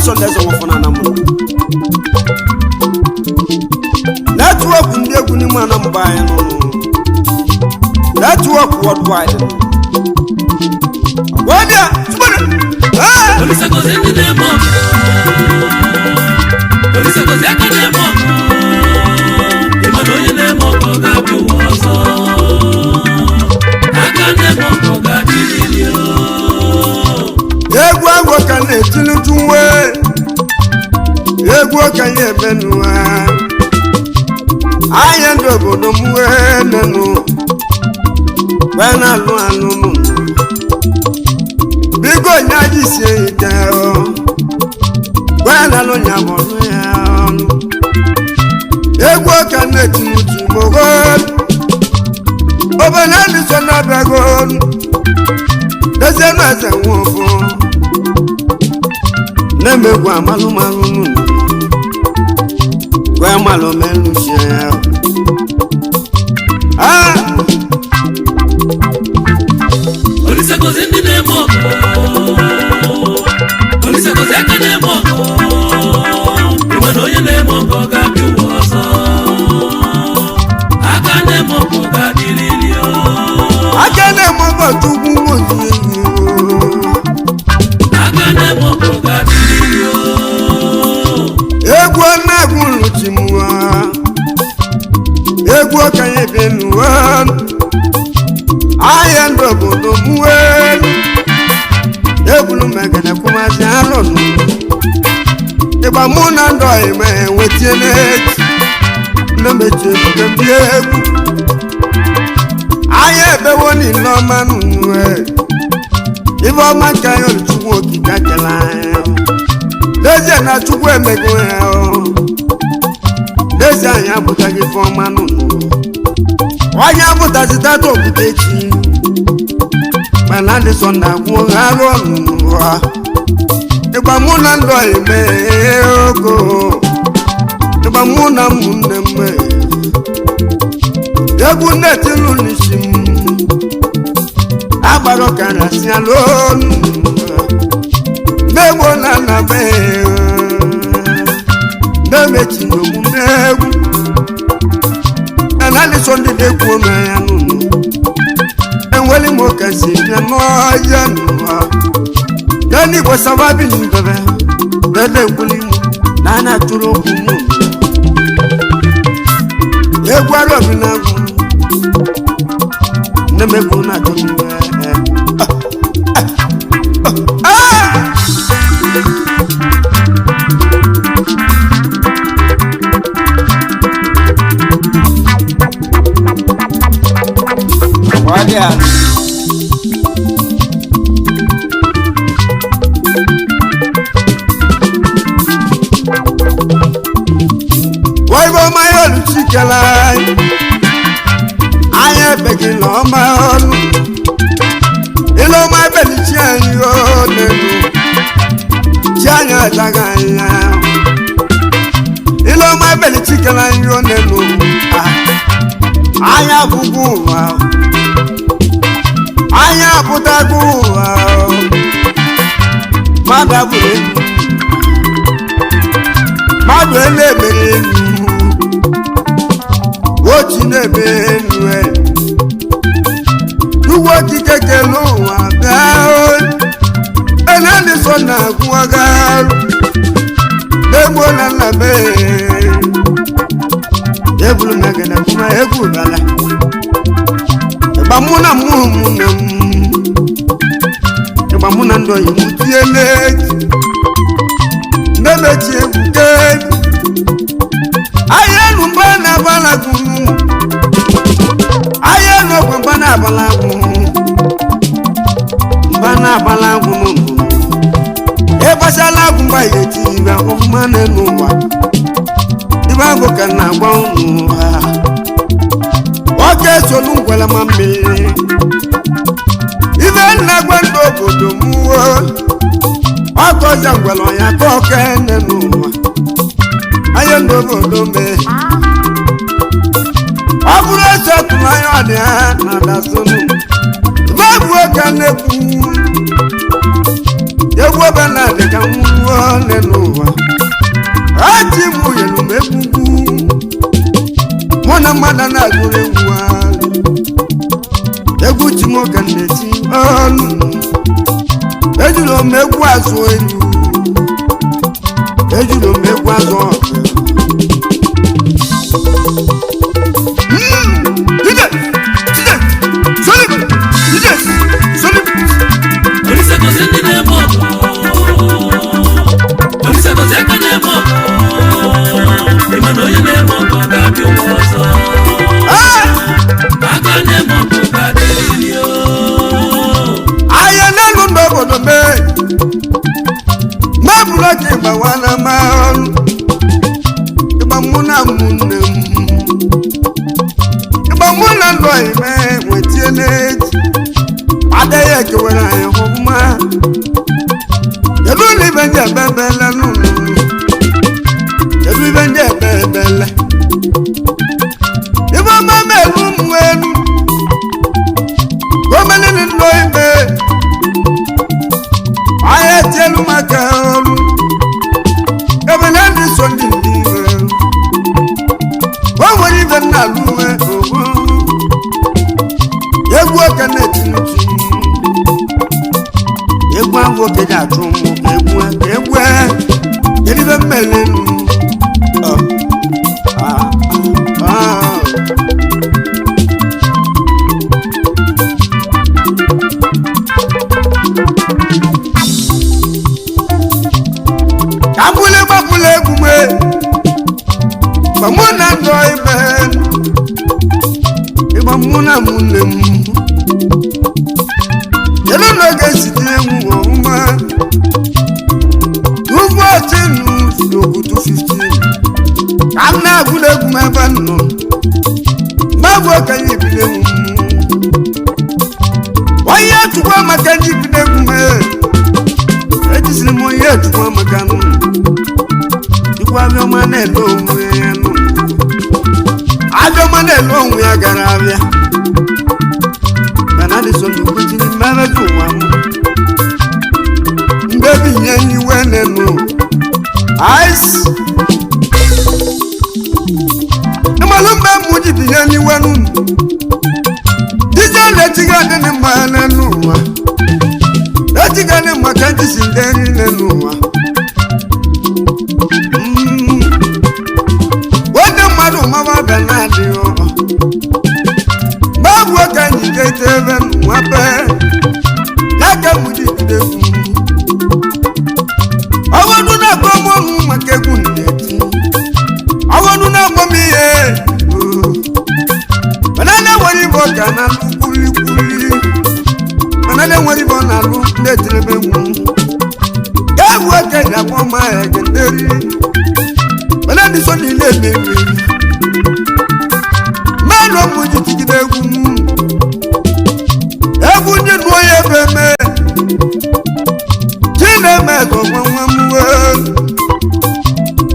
Sunday so wofuna na mu network ndi egwu ni mu na mba ya no network worldwide wadia subana Polisa gozi ndi demo Polisa gozi aka demo Imano ye demo koga biwoso Aka demo koga dililio egwu agwo ka na-etili tuwe egwu ka ya ebenuwa anya ndị obodo m wee nenu wee na-alụ anụnụ biko nye aja isi ike wee na-alụ nya bọlụ ya ọnụ egwu ka na-etili tumogo obodo ndị so na-abịago dezie na eze nwofọ nemegwu amalụmalụ nụ gwa amalụ melu shia Polisa gozi ndi demo Polisa gozi aka demo Imano ye demo koga biwoso Aka demo koga dililio aka na-eme ọgọ chukwu nwozi egwu na-egwu nruchimuwa egwu okenye benuwa ahịa ndị obodo muwe egwuru megede kwụmazi alụnụ ịgba mụ na ndụ ime nwetiele nnemechi ebuke ndị egwu ahịa ebewo niile ọma n'uwe ibe ọma nke anyị oluchukwu okike akele anyị n'ezie na chukwu emego ya n'ezie anyị abụtaghị ife ọma n'ụlọ onye abụtazi tata obodo echi mana ndị sọ na agwụ arụ ọnụnụ ha ịgba mụ na ndụ eme ogo ịgba mụ na ụmụnne m egwu na-etilu n'isi m agbara ọkara si alụ ọnụ n'egbo na nna m na-emechi n'omume egwu na-alịsọ ndị na-ekwu ome ya n'ụlọ enweli m oke si bịa n'ọhịa n'ụwa n'elu igbo sababi n'ibebe dede ekwuli m na a na-atụrụ okwu m egwu arọbi na-agwụ nne m egwu na-atụrụ wadia waibo mayolu chikela anya ebegi na ọma ọnụ ile ọma ebeli chi anyị n'elu chi anya adaghị anya ile ọma ebeli chikela anyị n'elu anya bụbu ụwa anya apụtago ụwa mmadụ abụrụ elu mmadụ na-emere elu ochi na-eme elu n'ugwu okike kele ụwa bịa enedịsọ na-agwụagarụ n'egbo na nna m ebulu megede kuma egwu bala ịgba mụ na mụ ụmụnne m ịgba mụ na ndị oyi m tiele nnemechi egwuke ahịa enu mba na-abalagwu ahịa enu ogwe mba na-abalagwu mba na-abalagwu ịgbachala agwụ mgba ya eti ibe ọfụma n'elu ụwa ibe agụ ka na-agwa unu ha oke solu ngwela ma mmiri ibe na-agwa ndị obodo mụọ ọkọza ngwela ya ka oke nne n'ụwa anya ndị obodo mee ọ bụrụ esi ọtụrụ anya ọdị ha na dasonu ibe bụ oke na-ekwu egwu Benard ka nwụọ n'ụwa ati mụ yelu megbugu mụ na mmadụ na-agụrụ egwu ji m oge na-eti ọnụ ejuru m egwu azụ elu ejuru m egwu azụ ọkụ aya n'elu n'obodo mee mebụla ka ịgbawana ma ọrụ ịgba mụ na ụmụnne m ịgba mụ na ndụ ime wetie n'eji adịghị ekewere anyị ọfụma kedu ibe ndị ebebele n'ụlọ kedu ibe ndị ebebele ibe ọma melu ụmụ elu gọọmenti ndụ ime ahịa tielu maka ọrụ ebe na ndị so ndị iwe o nwere ibe nna alụ uwe ogbo egwu oke na-etinuchi egwu ahụ oke ga-achụ ụmụ egwu eribe mmelenu abúlé gbàgbúlé gbùgbé gbàmúnà dọ̀ ibẹ̀ ìgbàmúnà múlẹ̀ mú yẹlò lọ́gẹ̀ sì ti ẹ̀mú ọ̀hún mọ́ túbọ̀ tí nù lòkù tó 15 kàmínà abúlé gbùmọ̀ ẹ̀bẹ̀ nù gbàgbọ́ kẹ́yìn ìbílẹ̀ mú wọ́n yẹ tukọ̀ màkẹ́yìn ìbílẹ̀ gbùmọ̀ ejisiri m onye etukwa maka nụ ikwu abịọma na-ele onwe ya nụ abịọma na-ele onwe ya gara abịa mana adịso n'ukwutiri mmebeji ụwa m mbebi nye iwe nenụ ice ịmalụ mgbe mmụ ji binye n'iwe nụ dije na-etiga adịnị mma n'elu ụwa ejigane maka ntisi nderi n'ụwa onye mmadụ mama Benard gbagbu oge anyị ga-ete ebe n'ụwa be n'aka mụdịdị egwu ọwọdụ na-akpọ mụọmụ maka egwu na-eti ọwọdụ na-akpọ m ihe mana na-enwere ibe ọka na kwulikwuli mana na-enwere ibe ọ na-alụ na-etirebe egwu egwu oke ji akpọ ma egenderi mana ndị so niile emeri mmanụ ọmụ ji tigide egwu egwu ndị nụọ ya ebe eme chi na-eme ka ọgbanwa mwe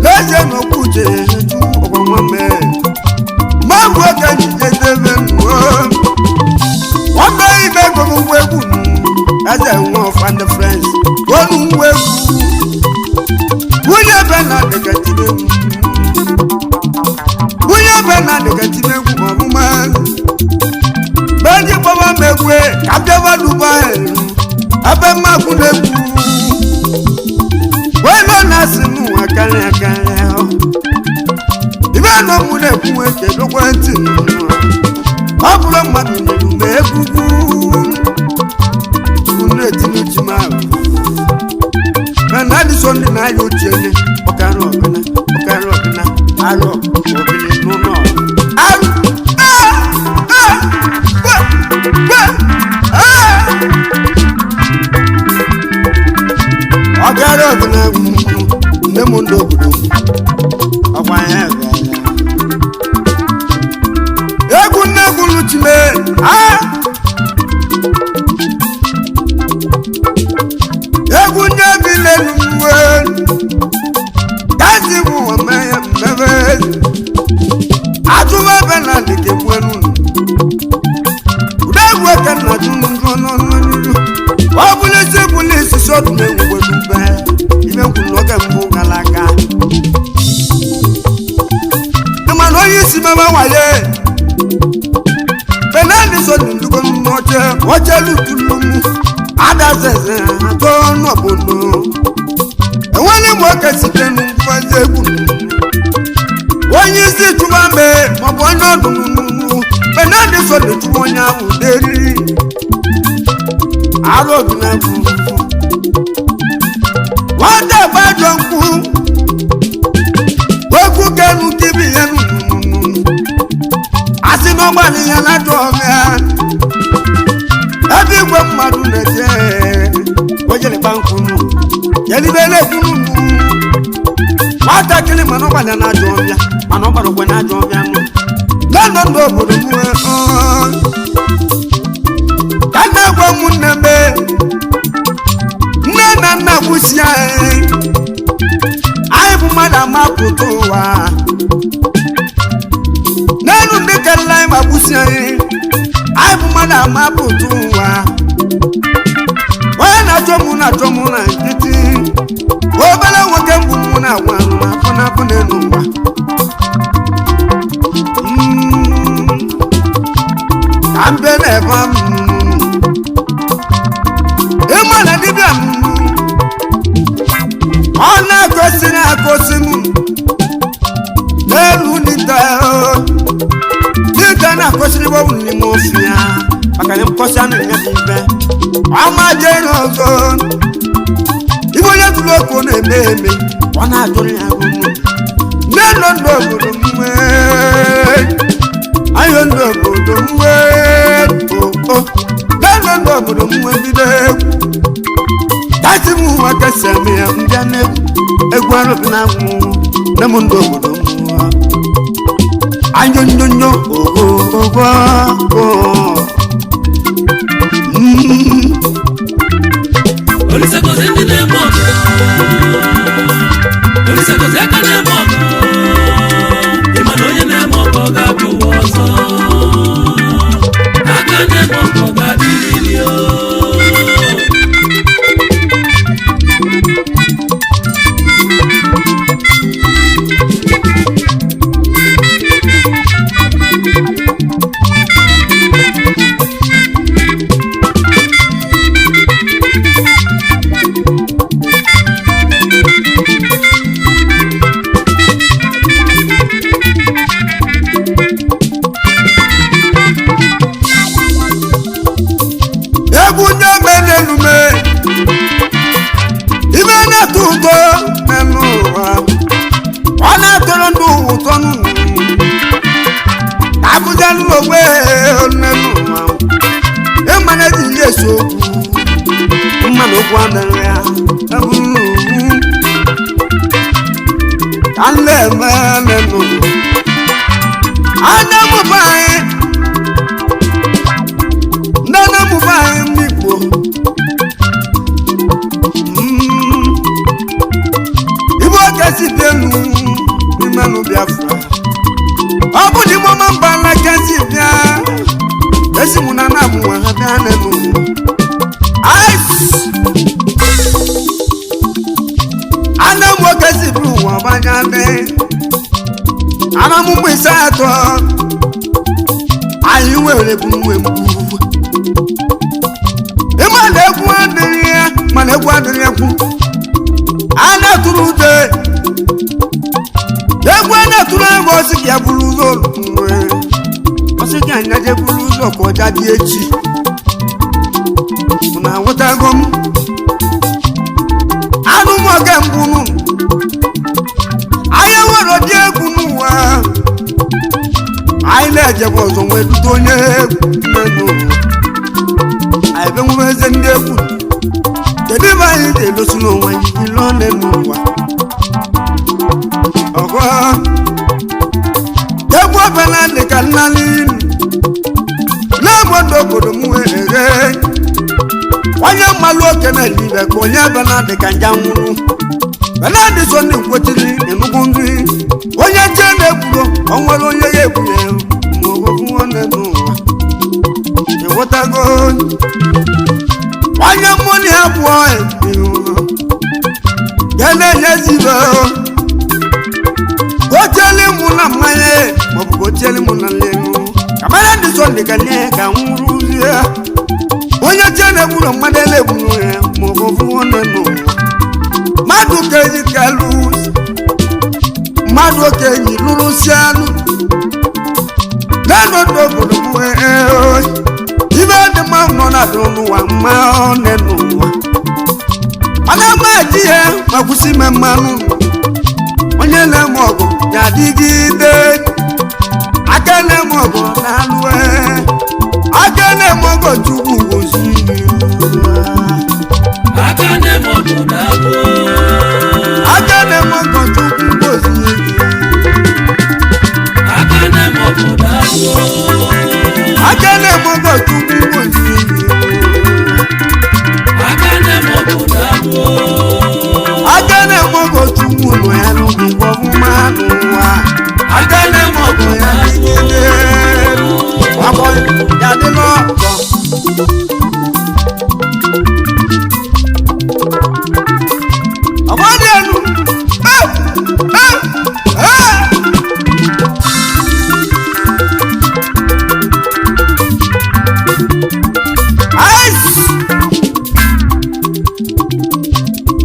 leje n'okwu uche eju ọgbanwa mee mmanụ oke ji jedebe nụọ ọdọ ime gụrụ ngwa egwu eze nwa of and friends olu ngwa egwu nwunye Benard gatire egwu nwunye Benard gatire egwu ọmụma beji gbaba m egwu ka bịaba Dubai ebe mmagwu na-egwu welo na-asị n'ụwa karịa karịa ibe na ọmụ na-ekwu eke dokwa ntị ọ bụrụ mmadụ nyere ume egwugwu na-etinye uchi m ahụ mana adịso ndị na-aya ochie nye ọkara ọgana arụ obili n'ụlọ arụ ọkara ọgana nne m ndị obodo ọkwa ya egwu nne egwu luchime egwu ndị ebile n'uwe kazi bụ ome ya mmebe atụba Benard ga-egbu n'ụlọ ụdọ egwu eke na atụ n'ụlọ n'ọnụ ọ bụla isi bụla isi sọdụ na-egwu nkwu n'oge mbụ gara aga ịma na onye isi mebe waye benadi so ndugo n'oche lutulu m adazeze atọ n'obodo enwere m oke site n'mfazi egwu onye isi chụba mbe maọbụ onye ọdụ benadi so chụba onye ahụ deri arụ obi na egwu nwata gbajọ nkwụ okwu kenu tibi ya asị n'ọgbalị ya na-ajọ ọbịa ebe igwe mmadụ na-eje ojelekpa nkwunu jelibele ekwunu nwatakịrị mana ọgbalị na-ajọ ọbịa mana ọ gbara ogbe na-ajọ ọbịa nụ lọndọ ndị obodo m ka na-agwa ụmụnne mbe nne na nna gwụsi anyị bụ mmadụ amapụta ụwa n'elu ndị karịrị anyị ma gwụsi anyị bụ mmadụ amapụta ụwa onye na-achọ mụ na nkịtị obere nwoke mbụ mụ na-agwa afọ n'afọ n'elu ụwa ka mbe na-ebe ịma na dibịa ọ na-akọsiri akọsi m n'elu dịka na-akọsiri gbanwu n'ime ofe ya maka na mkọsi anụ ya bụ ibe ọma jere ọzọ ibe onye tụrụ oke ọ na-eme eme ọ na-atụrụ ya ahụhụ n'elu ndị obodo m ahịa ndị obodo m n'elu ndị obodo m bido egwu kasi m nwa kasị eme ya mbịa n'egwu arụbi na agwụ na m ndị obodo m anyonyonyo Olisagozi ndị na-eme ọgụ Olisagozi aka na-eme ọgụ ịma na onye na-eme ọgụ ọ ga-abịa ụwa ọzọ aka na-eme ọgụ ọ ga-adịrịrị anyị nwere bụ nwe mgbu ịma na egwu adịrị ya mana egwu adịrị ekwu a na-atụrụ ude egwu a na-atụrụ ego ọsị ka ya bụrụ ụzọ ọsị ka anya je bụrụ ụzọ ka ọja dị echi na nwetago m anụ m oge mbụ nụ anyị nwere dị egwu n'ụwa anyị na-ejebe ọzọ nwee dute onye egwu n'elu anyị be nwere eze ndị egwu kedu ebe anyị ga-edosi n'onwe anyị ile ole n'ụwa ọgọ egwu ọbịala dị ka nnali na-egbodo obodo m wee eghe onye mmalụ oke na ibe ka onye bịala dị ka nja nwụrụ benadị so ndị nkwetiri enugwu nri onye nche na-ekwuro o nwere onye ya ekwunye maọbụ nwanne n'ụwa ịghọtago onye mmụọ abụọ gana nyaziba goteli muna maye mabu goteli muna lenu kamara ndi sonde kanye ka nguruzia onya chene bulo madele bulo mo fuone no madu keji kalus madu keji lulusianu nano do bulo ibe de ma no na do no wa ma onenu ana majiye makusi memanu onye na mogo ya digide akane mogo na luwe akane mogo tubu ozi akane mogo na luwe akane mogo tubu ozi akane mogo na luwe akane mogo tubu ozi akane mogo na luwe akane mogo tubu no ya no ngo manu wa akane mogo ya digide wabo ya de no amadianu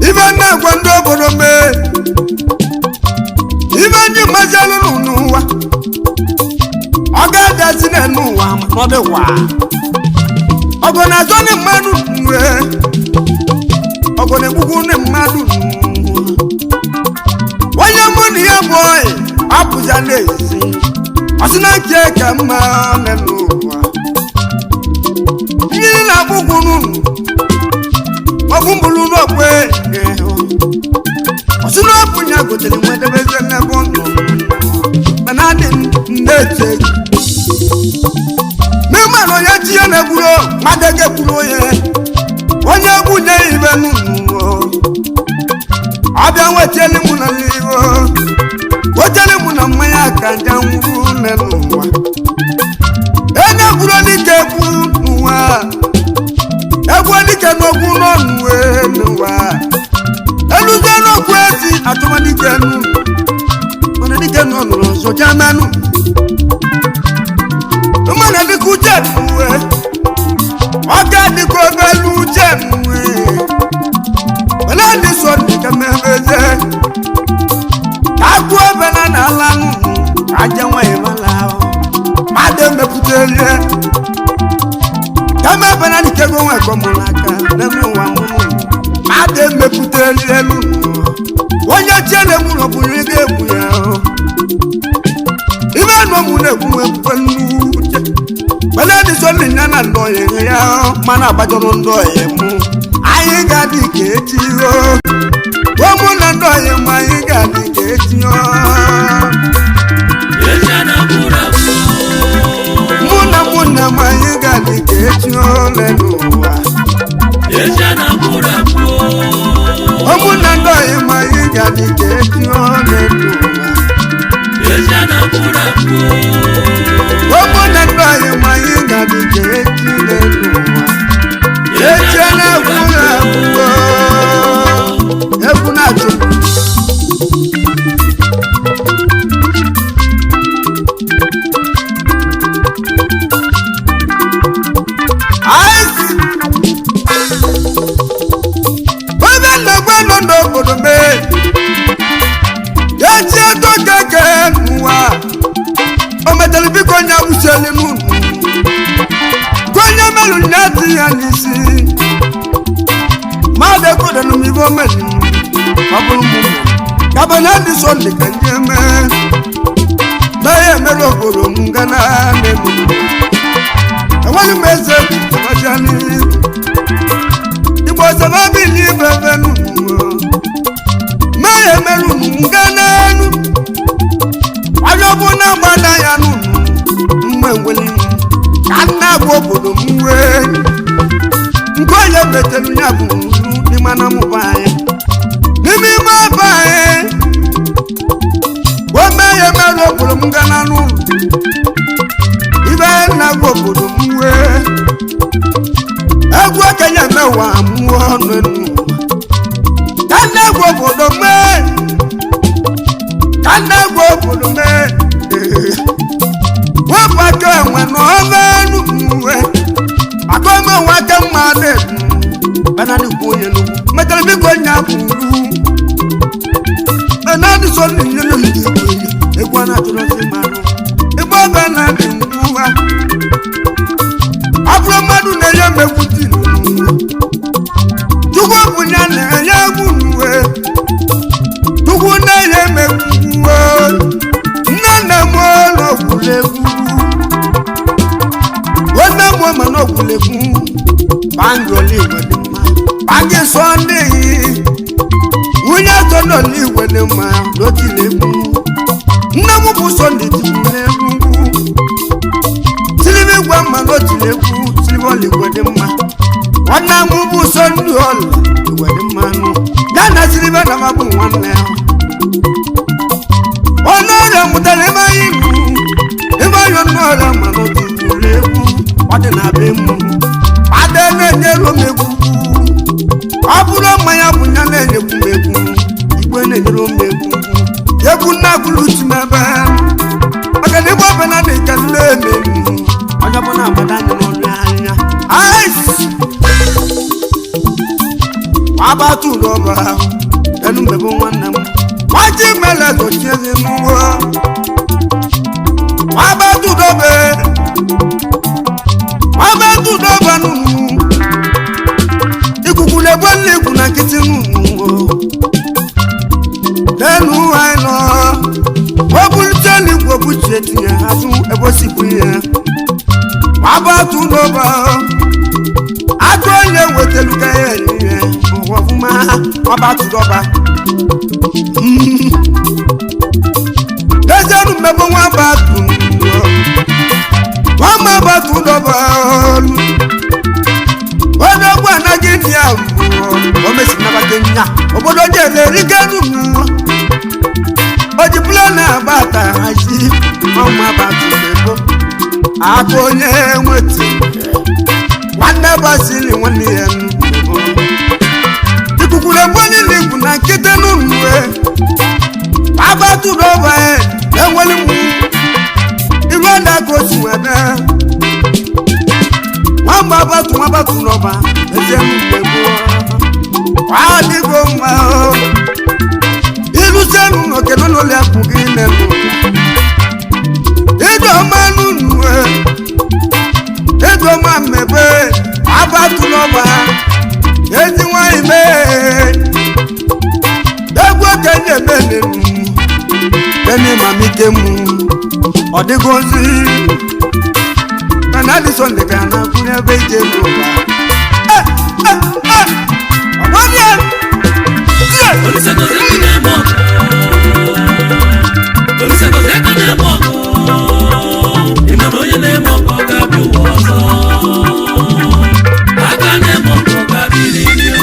ibana kwando bonombe ibani majalu nuwa ogada sine nuwa mode wa ogona zoni manu nwe ogone bugu ne madu wanya muni ya boy apuja nezi asina keka ma ne nuwa ni na bugu nu ogumbulu no kwe asina punya gotele mwede bezene bono manade ndete mema no ya tie na buro madege buro ye onye bunye ibe nu abia wetele mu na liwo wetele mu na maya kanja nguru ne nuwa ene buro ni ke bu nuwa egwo ni ke no bu no nuwe nuwa eluze no kwesi atuma ni ke nu ona ni ke no no so jamanu mana ni ku je nuwe oga ni ko belu je nuwe wala ni so ni ke mebeze agwo bana na lanu ajanwa e mala made meputele kama bana ni ke go wa ko mulaka na mi wa mu made meputele lu wonya chene mu no bunyege buya ibe no mu ne ku epelu bana ni so ni nana ndoye ya mana bajoro ndoye mu ayi gadi keti o wo mu na ndoye mu ayi gadi keti o yeshana burabu muna ayi gadi keti o lenuwa yeshana burabu wo mu na ndoye mu ayi gadi keti o lenuwa yeshana burabu wo mu na ndoye mu ayi gadi keti lenuwa yeshana burabu efuna tu konya usele mu konya melu nyati anisi made ko denu mi bo melu abulu mu kabana di sonde kanjeme baye melo goro ngana nemu awani meze kumajani ibo sababi ni bevenu maye melu ngana nu ayobuna bana ya nu mwengweli kana bobodo muwe ngoye betelu nyabu ni mana mubaye nimi mabaye wameye melo bolo mungana nu ibe na bobodo muwe egwa kenya mewa muwo nu kana gwo bodo me kana gwo bodo me wo pa ka enwe no venu we akoma wa ka ma de bana ni ko ye no metal bi ko nya buru bana ni so ni ni ni e kwa na tulo si maro e bo bana ni wa afro madu na ye mekuti tugo bunya na ye gunwe tugo na ye mekuwe nana mo no kuleku wana mo ma no kuleku bangoli wedema bangi sonde unya to no ni wedema do tileku namu bu sonde tileku silibi gwa ma no tileku siliboli wedema wana mu bu sonde ol wedema no nana siliba na mabu wanne onora mudale mayimu eba yo nora ma no tileku wade na be mu ade na nyero megu aburo maya bunya na nyegu megu igwe na nyero megu yebu na guluti mebe aga ne bo bana de kalle megu aga bona abada no anya ice abatu roba enu mebe wanam waji mele to cheze nuwa abatu dobe nunu ikukule bwele kuna kiti nunu lenu aino wabuliteli kwa bucheti ya hatu ebo siku ya wabatu doba atonye weteluka ya wafuma wabatu doba lejanu mebo wabatu wama batu doba wada bwana gini ya omesi na bakenya obodo jele rigenu oji plana bata haji wama batu bebo akonye mweti wanda basili wani yenu ikukule mwani liku na kite nunwe wabatu doba enweli mu Irwanda gosi webe wamba batu noba ezemu bebo wadi goma ilu senu no kenono le akugine no edo manu nuwe edo mamebe abatu noba ezi wa ime egwo kenye menenu keni mamikemu Odigozi Kanadi sonde kana kunya beje mboba Omonia Polisa goze kana moko Polisa goze kana moko Imano yene moko kabi wozo Akane moko kabi liyo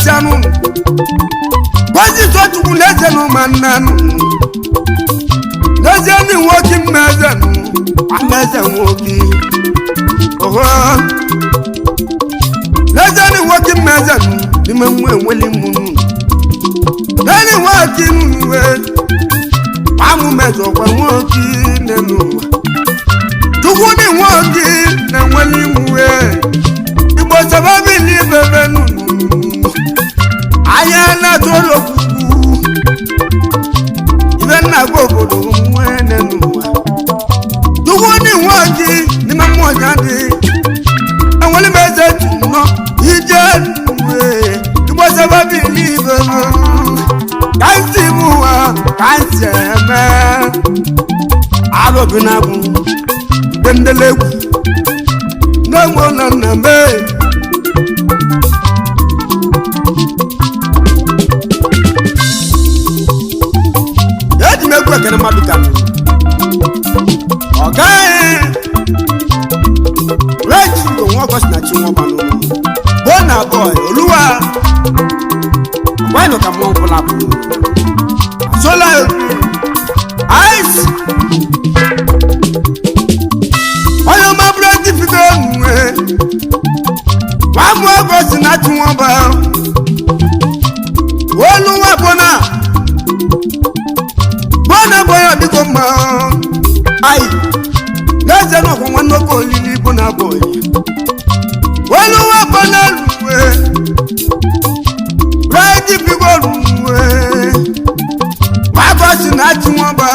Sianu Kwazi so tukuleze no mananu Nazeni woki mezanu Ameze woki Oho Nazeni woki mezanu Nimemwe weli munu Nani woki mwe Amu mezo kwa woki nenu Tukuni woki na weli mwe Ibo sababi ni bebe nunu Ayana tolo kuku Ibena gogodo mwene nuwa Tuguni waji ni mamwanyadi Awali meze tuno Ije nuwe Ibo sababi libe Kansi muwa Kansi eme Alo binabu Bendelegu Namo naname wọn kọ sinatsi wọn kọ nù bọ́nà bọ̀ olúwa wọ́n yẹn kà mọ́ nkúlá kù sola ice ọyọ ma búrẹ́dì fi bẹ́ẹ̀ nù ẹ́ wọ́n mú ọkọ sinatsi wọn bọ̀ olúwa bọ́nà bọ̀ yọ dìgbò mọ́ ayi lẹ́sẹ̀ náà kò wọ́n lọ́kọ̀ lílí bọ́nà bọ̀ yìí olúwa bọ́nà lù ẹ́ búrẹ́dì fi bọ́ lù ẹ́ wọ́n kọ́ sinatsi wọn bọ̀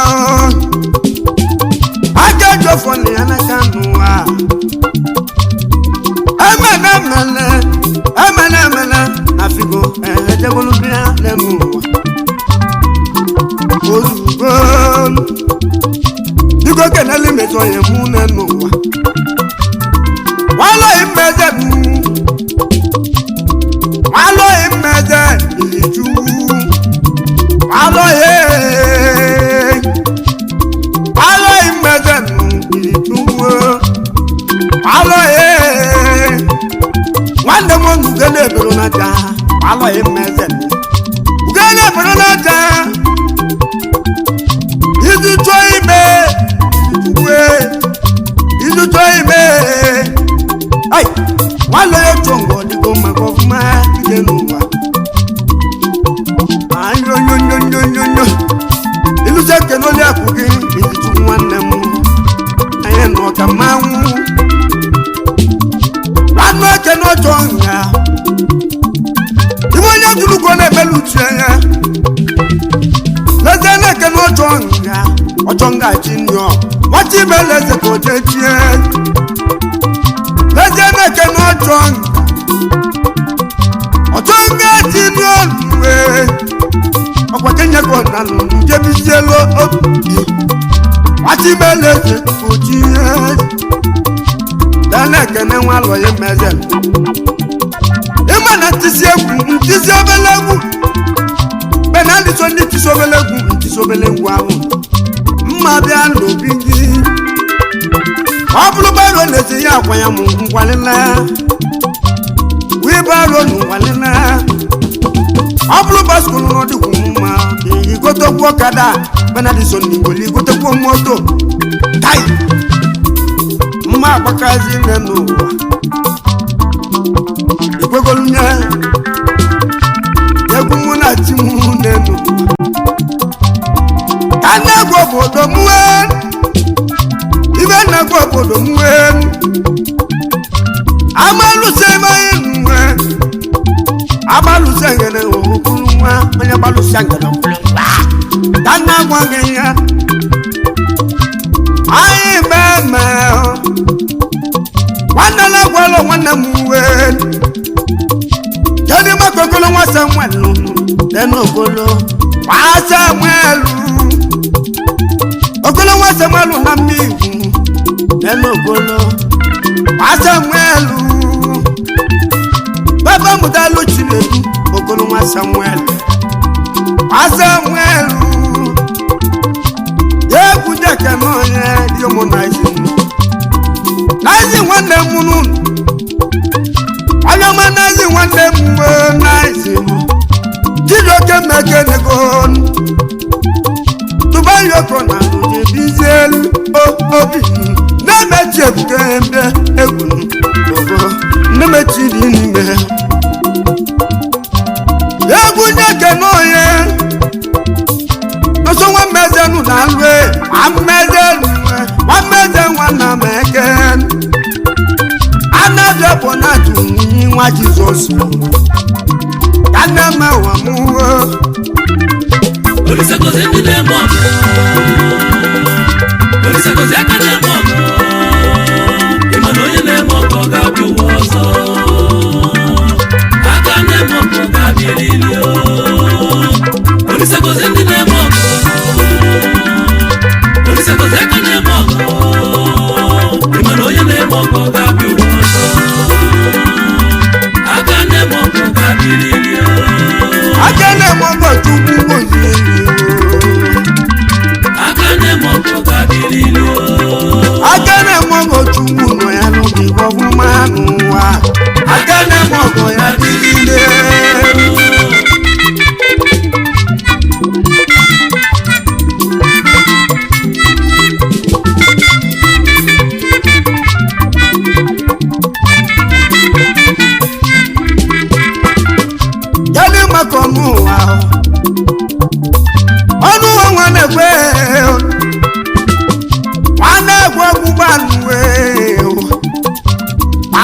akẹ́jọ́ fọ́lẹ̀ ẹnẹ́kànnù wa ẹmẹ́lẹ́mẹ́lẹ́ àfikò ẹ̀ẹ́dẹ́gbọ́lùbíà lẹ́nu wa olùgbọ́n dígbò kẹ́nẹ́lì mẹ́tọ́ yẹn mú lẹ́nu wa wọ́n lọ ìmẹ́jẹ̀ mú wọ́n lọ ìmẹ́jẹ̀ ìlìjú wọ́n lọ ìmẹ́jẹ̀ mú ìlìjú wọ́n lọ wanda mo ngene bero na ja alo e mezen ngene bero na ja idu toy me we idu toy me ai walo yo tongo di go ma go ma ide no wa ayo yo yo yo yo yo ilu se ke no le akugi idu tu wanna mu ayen no ka mawu Ranu eke n'otonga Ibo nye tuluko n'ebelu tienya Leze n'eke n'otonga Otonga chinyo Wati beleze kote tie Leze n'eke n'otonga Otonga chinyo luwe Okwa kenye kona lundu Jebisielo obi Wati beleze kote tie Dana kene walo ye mezen Ima na tisi egwu ntisi obelegwu Bena di so ndi tisi obelegwu ahụ Mma bịa n'obi gị Ọ bụrụ baro n'ezi ya akwa ya mụ ngwalila Wii baro n'ngwalila Ọ bụrụ baskulu n'ọdịkwu mma Igotokwu ọkada Bena di so n'ingoli igotokwu moto Tai mma agbakazi n'ụwa ikwegolunya egwu mụ na ti mụ n'ụwa ka na-egwu obodo mwe ibe na-egwu obodo mwe amalụse maghị nwe abalụse ngene okwuru nwa onye gbalụse ngene okwuru nwa ka na-agwa gị ya anyị meme nwanne na-agwala nwanne m uwe kedu maka ogolo nwa Samuelu lenu ogolo nwa Samuelu na mmiri lenu ogolo nwa Samuelu baba mụdalụ Chinedu ogolo nwa Samuelu egwu deke n'onye yomo nazi nwanne m nụ onye ọma nazi nwanne m nazi Chidoke mekenego tubayoko na bizielu obi na-emechi ebuke mbe egwu ogo na-emechi dị n'ime egwu deke n'onye Oso wa meze nu na lwe, wa meze nwanna meken. Another bonatu ni wa Jesus. Kana ma wa mu. Olisa ko zendi le mo. Olisa ko zeka le mo. Imano ye le mo ko ga bi woso. Aka ne mo ko ga bi lilio. Olisa ko zendi le mo. Olisa ko zeka le mo. Imano ye le mo ko ga bi woso. Aka ne mo ko ga bi lilio. Aka ne mo ko tubu mo ye. Aka ne mo ko ga bi lilio. Aka ne mo ko tubu no ya no bi wo manu. n'ụwa aka na-eme ọgọ ya dịgide yadị maka ọnụụwa ọnụụwa nwa na-ekwe nwanne ekwe ọgbụgba nwe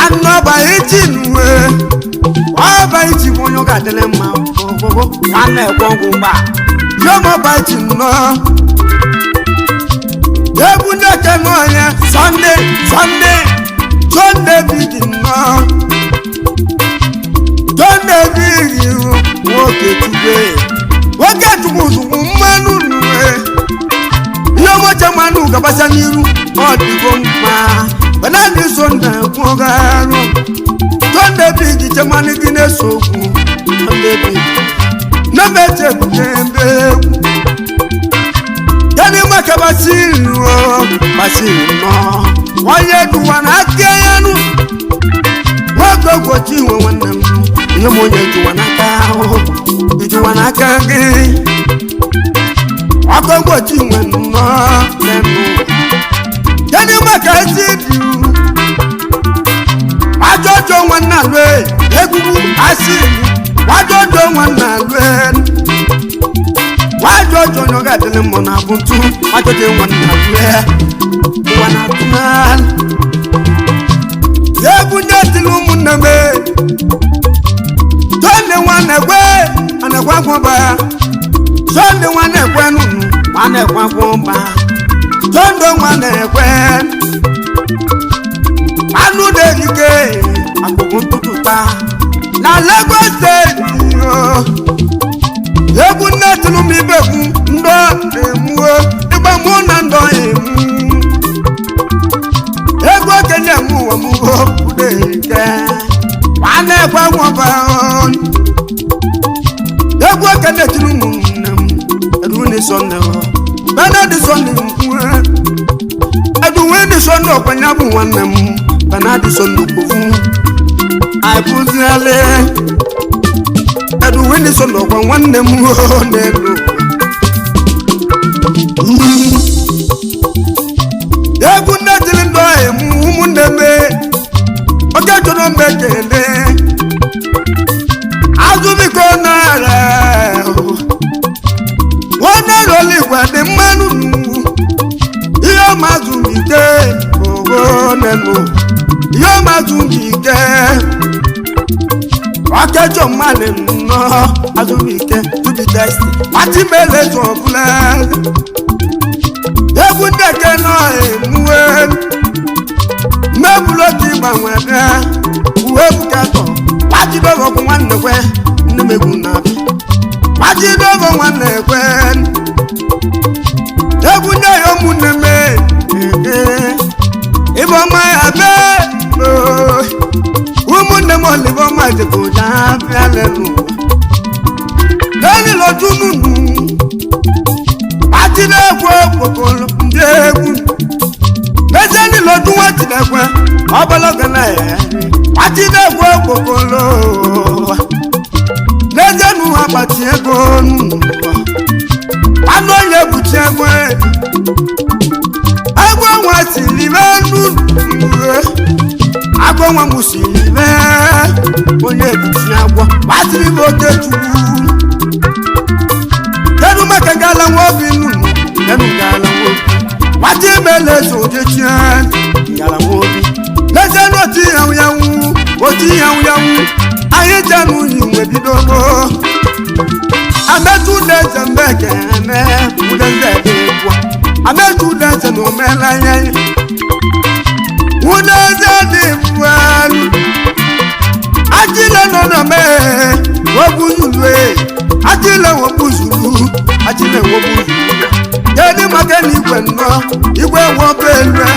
anọba iti nwe ọba iti bụ onye ọ ga-adịrị mma ọgwụgwụ nwanne ekwe ọgbụgba yọmọba iti nnọ egwu na-eke n'ọnya Sunday bidi nnọ Sunday bidi nwoke chukwu zugwu mmanụ nwe ihe ọmọcha mmanụ gabasa n'iru ọ dịgo mma banani Sunday kwụgarụ Sunday bidi chemanụ gị na-eso okwu Sunday bidi na meche ebute ebe egwu yani maka basiri nọ onye duwa na aka ya nụ nwoke gwochi nwe nwanne m ihe m onye duwa n'aka ahụ ijuwa n'aka gị ọkọ gwochi nwe nnọ n'enu yani maka esi dị ajọjọ nwanne alwe egwugwu asiri ajọjọ nwanne alwe wajọjọ onye ọ ga-adịrị mmụ na abụ ntu wajọjọ nwanne alwe ụwa na-atụnal egwu ndị etili ụmụnne m Sunday nwanne ekwe anekwe akwụba Sunday nwanne ekwe nụnụ nwanne ekwe akwụba Sunday nwanne ekwe anụ na-erike akụkụ ntụtụta na Lagos steeti egwu nne tụrụ m ibekwu ndọ na-emuo ịgba mụ na ndọ emu egwu okenye m ụwa m uderike nwanne ekwe nwọba egwu okenye tụrụ ụmụnne m eduwini Sunday Benadi Sunday mkpue eduwini Sunday ọkwanye bụ nwanne m Benadi Sunday kpofu aịpụziele eduwini Sunday ọkwa nwanne m n'elu egwu nne tiri ndọ emu ụmụnne m oke chọrọ mgbe kele azụbiko nara nwanne roli igwe dị mmanụ ihe ọmazụmike ogonenu ihe ọmazụmike ọkẹjọ mmanụ nnọ azụmike to the test pati mele zọbụla egwu ndị eke nọ emuwe mmebụlụ otu ịgbanwe bịa uwe bukatọ wajidogo bụ nwanne kwe nne m egwu na-abịa wajidogo nwanne kwe egwu ndị ya ụmụnne m ịbọma ya bee ụmụnne m olibọma dịkoja bịa lenu leni lotu nunu wajidogo okpokolo ndị egwu mezeni lotu nwatidekwe ọbọlọgọ na ya wajidogo okpokolo lezenu akpati ego anụ onye buchi egwu agwọ nwa siri menu agwọ nwa m siri mee onye buchi agwọ gbasiri m oke chukwu kedu maka gala nwa obi nunu kedu gala nwa obi wati mele so jechi gala nwa obi lezenu oti yawu anyị jenu yi bido ametu deze mbeke eme udeze dịkwa ametu deze na omela ya udeze dịkwa ajile nọ na mee wobuzulue ajile wobuzulu ajile wobuzulu kedu maka na igwe nnọ igwe wobelue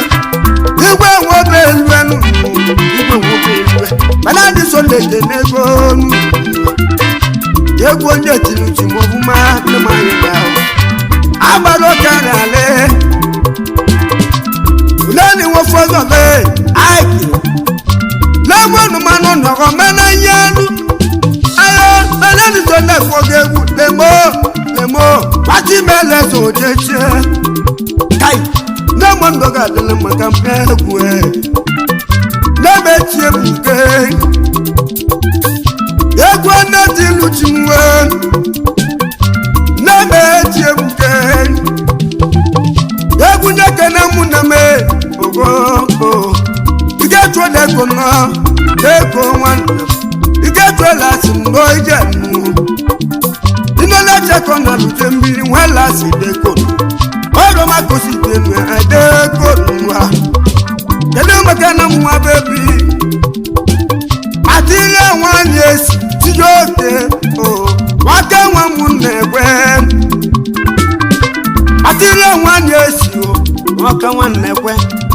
Benadi Sunday kenego egwu onye tinuti mọbụma nnemanya ahụ agbara oke n'ale uleni nwofozo be aiki Lemo mano no mena yelu. Ayo, mena ni so na fogewu. Lemo, pati mele so jeche. Kai, lemo ndoga dele makampegwe. Leme tie buke. Yegwa na dilu chimwe. Leme tie buke. Yegwa na kana muname. Ogo. Get to the corner, take one. You get to last boy, Janu. You know, let's check on the Lutembi, well, I see the good. All of my cosy, I did good. The Lumacana, my baby. I tell you 1 year, to your oh, what can one moon never? I tell you 1 year, what can one never?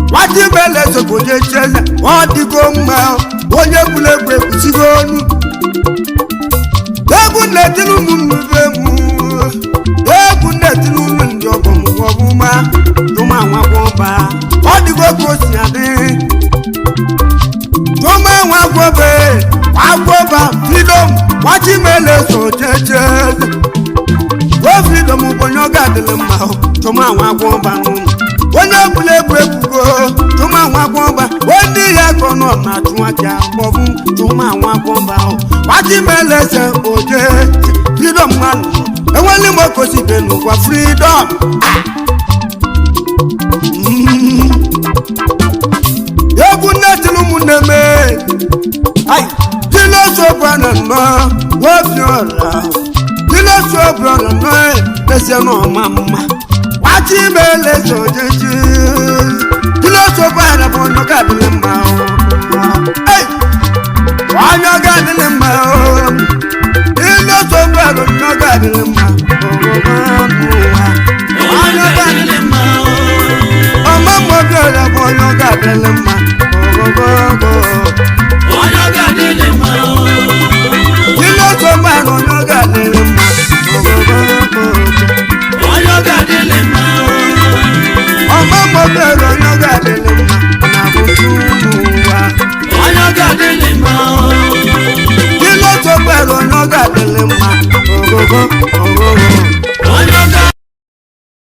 Wati bele so koje cheze wati goma onye kulegwe kusigonu Ebu netilu mumuvemu Ebu netilu mnjogo mwaguma Tuma wagoba Wati gogo siade Tuma wagoba Freedom Wati bele so cheze Wo freedom ubonyoga dele mao Tuma wagoba Wanya kulegwe kugo Tuma wakwomba Wendi ya kono na tuwakia Bovu Tuma wakwomba Wati meleze oje Freedom man Eweli moko si benu kwa freedom Yebu netilu muneme Ay Dilo sobrana no Wofyola Dilo sobrana no Nese no mama Wati mele so jeje Dilo so para bono gadele mao Hey Wanyo gadele mao Dilo so para bono gadele mao Wanyo gadele mao Oma mogola bono gadele mao Wanyo gadele mao Dilo so para bono gadele mao Wanyo gadele mao Ọmọ mo bẹ̀rẹ̀ ọ̀nàgà délé mọ́ Nàbùkúnúwà ọ̀nàgà délé mọ́ Kí ló tó bẹ̀rẹ̀ ọ̀nàgà délé mọ́ Ògógó